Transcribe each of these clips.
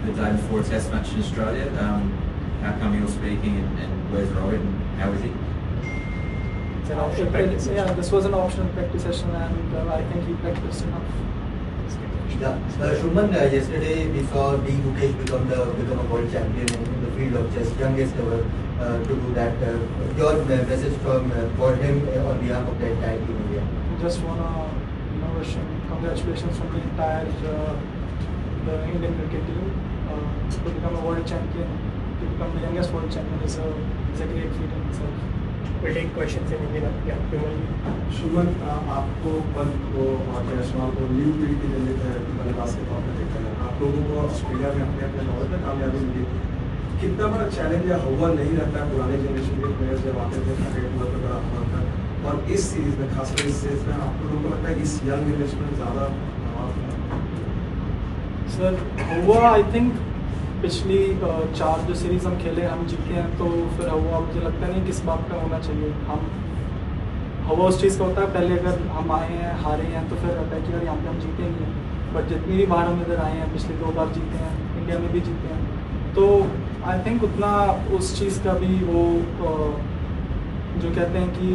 the day before a test match in Australia. How come you're speaking and where's Rohit and how is he? It's an optional practice session. Yeah, this was an optional practice session and I think he practiced enough. Yeah, Shubman, yesterday we saw D. Mukesh become a world champion in the field of chess, youngest ever to do that. Your message for him on behalf of the entire team India? Just wanna wish him congratulations from the entire the Indian cricket team to become a world champion, to become the youngest world champion is a great feat in itself. We'll take questions in Indian. Yeah, Shubman आपको पल को और जयशमा को new पीढ़ी के बल्लेबाज के तौर पर देखा है, आप लोगों को ऑस्ट्रेलिया में अपने दौर में कामयाबी मिली, कितना बड़ा चैलेंज या हुआ नहीं रहता है पुराने जनरेशन के प्लेयर्स जब आते थे क्रिकेट हुआ तो बड़ा हुआ था, और इस सीरीज में खासकर इस सीरीज में आप लोगों को लगता है इस यंग जनरेशन में ज़्यादा सर हुआ आई थिंक पिछली 4 जो सीरीज हम खेले हम जीते हैं, तो फिर हुआ मुझे लगता नहीं किस बात का होना चाहिए। हम हुआ उस चीज़ का होता है पहले अगर हम आए हैं हारे हैं तो फिर रहता है कि यार यहाँ पे हम जीते नहीं हैं, बट जितनी भी बार हम इधर आए हैं पिछले 2 बार जीते हैं, इंडिया में भी जीते हैं, तो आई थिंक उतना उस चीज़ का भी वो जो कहते हैं कि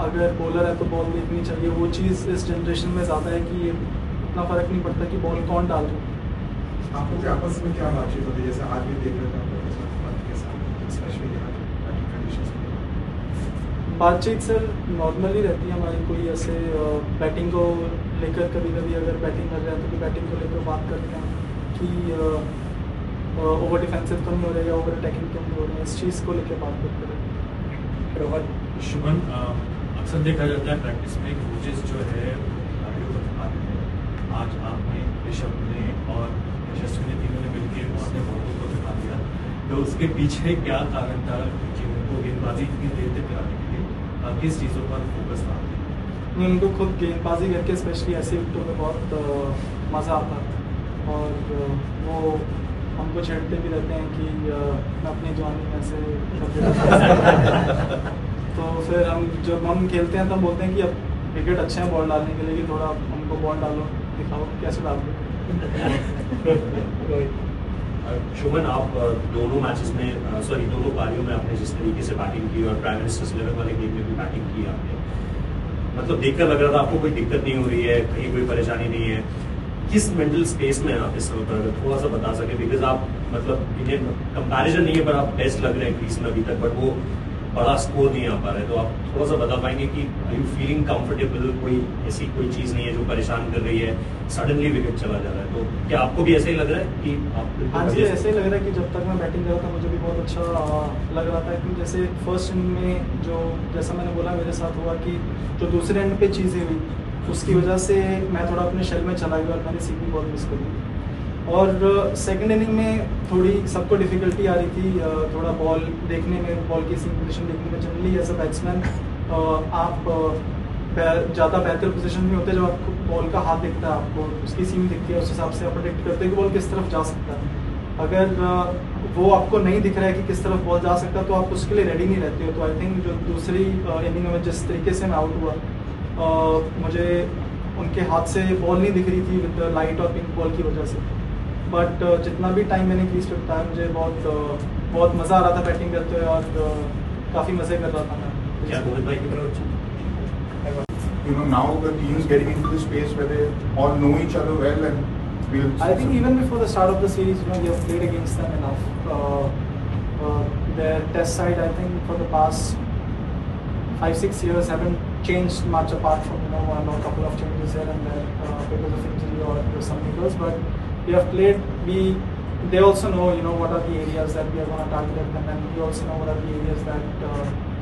अगर बॉलर है तो बॉल देखनी चाहिए, वो चीज़ इस जनरेशन में ज़्यादा है कि इतना फ़र्क नहीं पड़ता कि बॉल कौन डाल रहा है। आपको क्या आपस में क्या बातचीत होती है, जैसे आज भी देख रहे थे बातचीत सर नॉर्मली रहती है हमारी, कोई ऐसे बैटिंग को लेकर कभी कभी अगर बैटिंग कर रहे हैं तो बैटिंग को लेकर बात करते हैं कि ओवर डिफेंसिव तो नहीं हो रही है, ओवर अटैकिंग तो नहीं हो रही है, इस चीज़ को लेकर बात करते हैं। शुभन, अक्सर देखा जाता है प्रैक्टिस में कोचेस जो है खिलाड़ियों को दिखाते हैं, आज आपने ऋषभ ने और यशस्वी ने तीनों ने मिलकर अपने बॉलों को दिखा दिया, तो उसके पीछे क्या कारण था कि उनको गेंदबाजी इतनी देर तक कराने के लिए किस चीज़ों पर फोकस था? उनको खुद गेंदबाजी करके स्पेशली ऐसे विकेटों में बहुत मज़ा आता है और वो हमको छेड़ते भी रहते हैं कि मैं अपनी जवानी में ऐसे तो फिर हम जब हम खेलते हैं तो हम बोलते हैं कि अब विकेट अच्छे हैं बॉल डालने के लिए कि थोड़ा हमको बॉल डालो, दिखाओ कैसे डाल दो। शुभन, आप दोनों मैचेस में दोनों पारियों में आपने जिस तरीके से बैटिंग की और प्राइम मिनिस्टर्स लेवल वाले गेम में भी बैटिंग की आपने, मतलब देखकर लग रहा था आपको कोई दिक्कत नहीं हो रही है, कहीं कोई परेशानी नहीं है, किस मेंटल स्पेस में आप इस समय पर अगर थोड़ा सा बता सके, बिकॉज आप मतलब इंडियन कंपैरिजन नहीं है पर आप बेस्ट लग रहे हैं क्रीज में अभी तक, बट वो बड़ा स्कोर नहीं आ पा रहा है, तो आप थोड़ा सा बता पाएंगे कि आर यू फीलिंग कंफर्टेबल, कोई ऐसी कोई चीज़ नहीं है जो परेशान कर रही है, सडनली विकेट चला जा रहा है, तो क्या आपको भी ऐसा ही लग रहा है कि आप? हाँ जी, ऐसे ही लग रहा है कि जब तक मैं बैटिंग कर रहा था मुझे भी बहुत अच्छा लग रहा था, क्योंकि जैसे फर्स्ट इनिंग में जो जैसा मैंने बोला मेरे साथ हुआ कि जो दूसरे एंड पे चीज़ें हुई उसकी वजह से मैं थोड़ा अपने शेल में चला गया और मैंने सीधी बॉल मिस कर दी, और सेकंड इनिंग में थोड़ी सबको डिफ़िकल्टी आ रही थी थोड़ा बॉल देखने में, बॉल की सीम पोजीशन देखने में। जनरली एज अ बैट्समैन आप ज़्यादा बेहतर पोजीशन में होते हैं जब आपको बॉल का हाथ दिखता है, आपको उसकी सीम दिखती है, उस हिसाब से आप प्रेडिक्ट करते हैं कि बॉल किस तरफ जा सकता है। अगर वो आपको नहीं दिख रहा है कि किस तरफ बॉल जा सकता है तो आप उसके लिए रेडी नहीं रहते हो। तो आई थिंक जो दूसरी इनिंग में जिस तरीके से मैं आउट हुआ, मुझे उनके हाथ से बॉल नहीं दिख रही थी विद लाइट और पिंक बॉल की वजह से, बट जितना भी टाइम मैंने क्रीज पे बिताया मुझे बहुत मज़ा आ रहा था बैटिंग करते हुए और काफ़ी मज़े कर रहा था मैं। क्या रोहित भाई की तरफ? You know, now the team is getting into the space where they all know each other well, and I think even before the start of the series, we have played against them enough. Their test side, I think, for the past 5-6 years haven't changed much apart from one or couple of changes here and there because of injury or some niggles. But we have played. They also know what are the areas that we are going to target at them, and we also know what are the areas that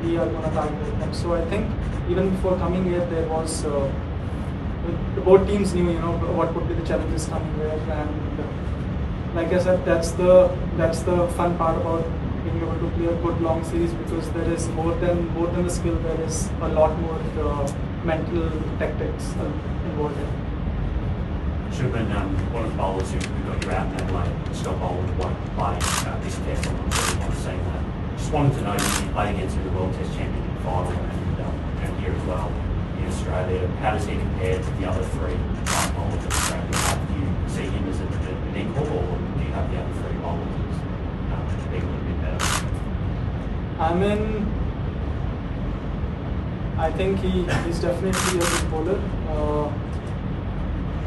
we are going to target at them. So I think even before coming here, there was both teams knew what would be the challenges coming there, and like I said, that's the fun part about being able to play a good long series, because there is more than the skill, there is a lot more mental tactics involved in. Shubman, one of the bowlers who got you out in Adelaide, Scott Bowler, won't play this test. I'm not really want to say that. Just wanted to know, you played against the World Test Champion in the final and here as well in Australia. How does he compare to the other 3 bowlers in Australia? Do you see him as an equal, or do you have the other 3 bowlers is playing a little bit better? I mean, I think he's definitely a good bowler.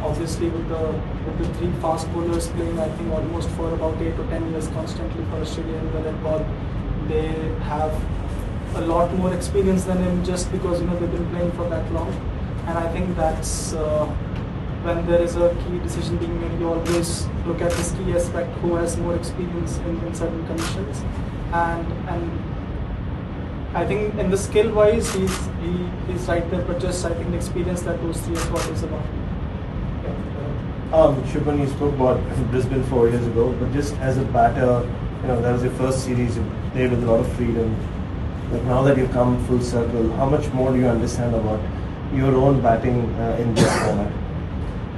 Obviously, with the three fast bowlers playing, I think almost for about 8 to 10 years constantly for Australia in the red ball, they have a lot more experience than him just because they've been playing for that long. And I think that's when there is a key decision being made, you always look at this key aspect: who has more experience in certain conditions, and I think in the skill wise he's right there, but just I think the experience that those three have got is about. Shubman, you spoke about Brisbane 4 years ago, but just as a batter, that was your first series, you played with a lot of freedom. But now that you've come full circle, how much more do you understand about your own batting in this format?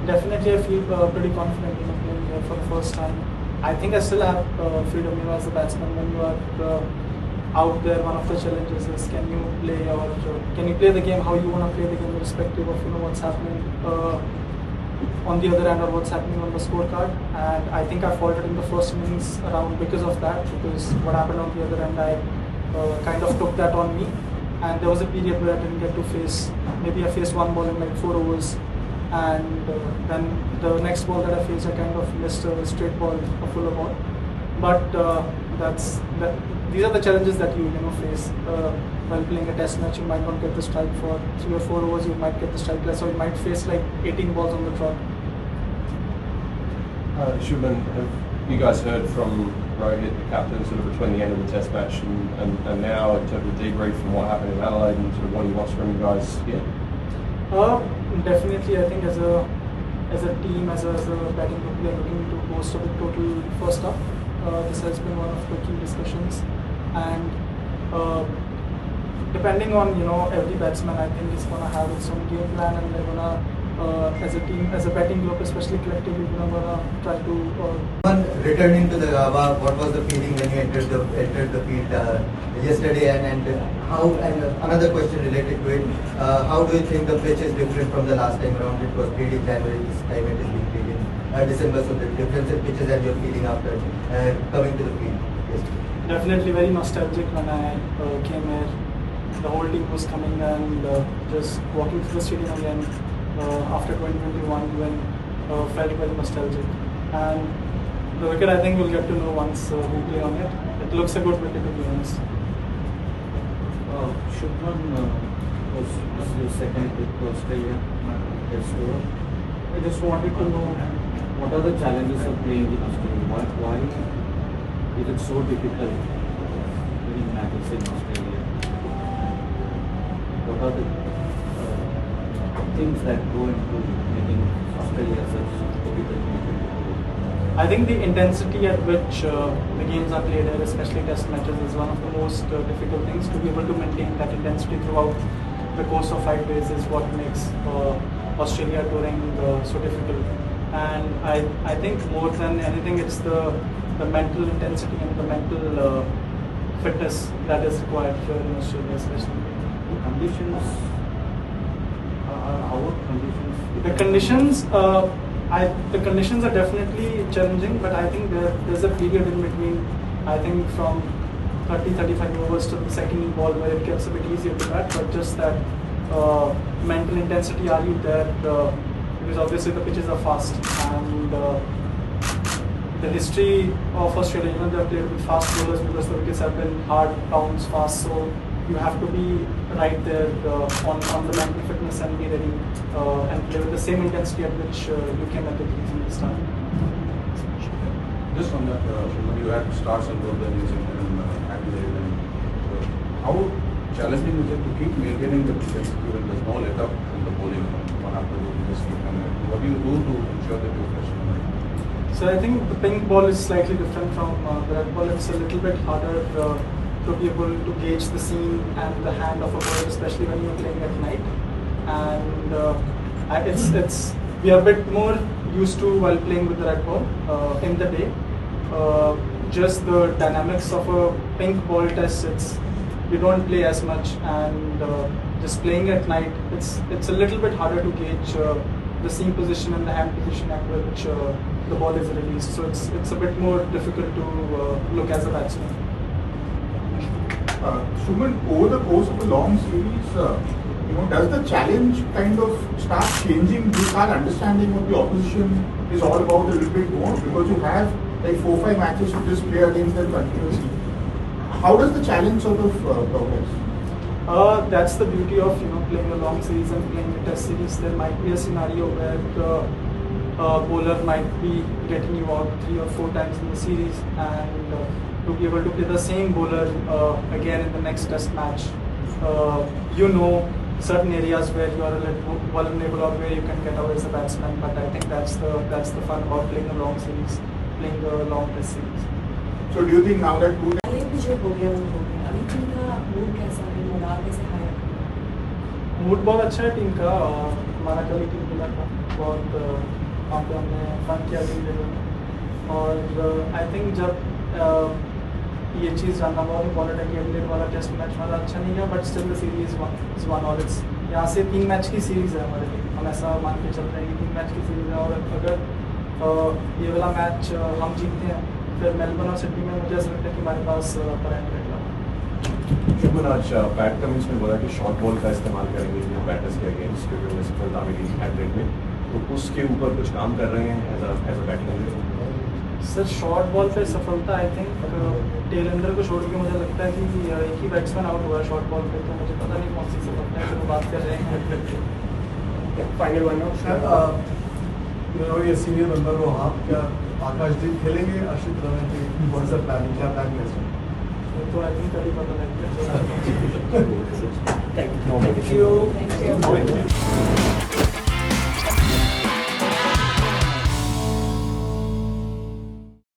Definitely, I feel pretty confident playing here for the first time. I think I still have freedom as a batsman. When you are out there, one of the challenges is can you play the game how you want to play the game, irrespective of what's happening on the other end or what's happening on the scorecard. And I think I faltered in the first innings around because of that, because what happened on the other end, I kind of took that on me. And there was a period where I didn't get to face, maybe I faced one ball in like 4 overs, and then the next ball that I faced, I kind of missed a straight ball, a fuller ball. But these are the challenges that you face while playing a test match. You might not get the strike for 3 or 4 overs, you might get the strike less, or you might face like 18 balls on the trot. Shubman, have you guys heard from Rohit, the captain, sort of between the end of the test match and now in terms of debrief from what happened in Adelaide and sort of what he wants from you guys here? Definitely, I think as a team, as a batting group, we are looking to post a big total first up. This has been one of the key discussions, and depending on every batsman, I think is gonna have its own game plan, and they're gonna as a team, as a batting group, especially collectively, we're gonna try to. Returning to the Gabba, what was the feeling when you entered the field yesterday, and how? And another question related to it: how do you think the pitch is different from the last time around? It was played in January. This time it is being played in December. So the difference in pitches and your feeling after coming to the field. Yes. Definitely very nostalgic when I came here. The whole team was coming, and just walking through the stadium again after 2021 even felt very nostalgic. And the wicket, I think we'll get to know once we play on it. It looks a good wicket, to be honest. Shubman was your second with Australia test over. I just wanted to know what are the challenges of playing in Australia? Why is it so difficult winning matches in Australia? What are the things that go into making Australia such difficult matches? I think the intensity at which the games are played here, especially test matches, is one of the most difficult things. To be able to maintain that intensity throughout the course of 5 days is what makes Australia touring so difficult. And I think more than anything, it's the mental intensity and the mental fitness that is required here in Australia, especially. The conditions are our conditions. The conditions are definitely challenging, but I think there's a period in between, I think from 30-35 overs to the second ball where it gets a bit easier to bat, but just that mental intensity, are you there? Because obviously the pitches are fast, and the history of Australia, they've played with fast bowlers because the wickets have been hard, bounce, fast, so you have to be right there on the mental fitness and be ready and play with the same intensity at which you came at the crease in this time. Just on that, you had starts and both the innings in Adelaide, and how challenging is it to keep maintaining the intensity when there's no let up in the bowling one after this week? And what do you do to ensure that you're fresh? So I think the pink ball is slightly different from the red ball. It's a little bit harder to be able to gauge the seam and the hand of a bowler, especially when you're playing at night. And we are a bit more used to while playing with the red ball in the day. Just the dynamics of a pink ball test, you don't play as much, and just playing at night, it's a little bit harder to gauge the seam position and the hand position at which the ball is released. So it's a bit more difficult to look as a batsman. Shubman, over the course of a long series, does the challenge kind of start changing? You start understanding what the opposition is all about a little bit more because you have like 4-5 matches to just play against them continuously. How does the challenge sort of progress? That's the beauty of playing a long series and playing a test series. There might be a scenario where the bowler might be getting you out 3 or 4 times in the series, and to be able to play the same bowler again in the next test match, certain areas where you are a little vulnerable or where you can get out as a batsman. But I think that's the fun about playing a long series, playing a long test series. So do you think now that mood बहुत अच्छा है team का. हमारा कल ही team मिला था, बहुत वहाँ पे हमने फन किया टीम में. और आई थिंक जब ये चीज़ जानना बहुत इम्पोर्टेंट है कि एडिलेड वाला टेस्ट मैच हमारा अच्छा नहीं गया, but still the series is one all. It's यहाँ से 3 मैच की सीरीज़ है हमारे लिए. हम ऐसा मान के चल रहे हैं कि 3 मैच की सीरीज़ है, और अगर ये वाला मैच हम जीतते हैं फिर मेलबर्न और सिडनी में मुझे ऐसा लगता है कि हमारे पास पॉइंट रहेगा. शुभमन आज बैट कमिंस में बोला कि शॉर्ट बॉल का इस्तेमाल करेंगे जो बैटर्स के अगेंस्ट, क्योंकि उन्हें सफलता मिली एडिलेड में, तो उसके ऊपर कुछ काम कर रहे हैं as a batting. Sir short ball पे सफलता आई थिंक टेल एंडर को छोड़ के मुझे लगता है कि एक ही बैट्समैन आउट हुआ है शॉर्ट बॉल पे, तो मुझे पता नहीं कौन सी सफलता है जो बात कर रहे हैं. Final one out. ये सीनियर मेंबर हो आप, क्या आकाशदीप खेलेंगे अर्शित रवि की? कौन सा प्लानिंग, क्या प्लान है? तो आई थिंक कभी पता लगेगा. Thank you.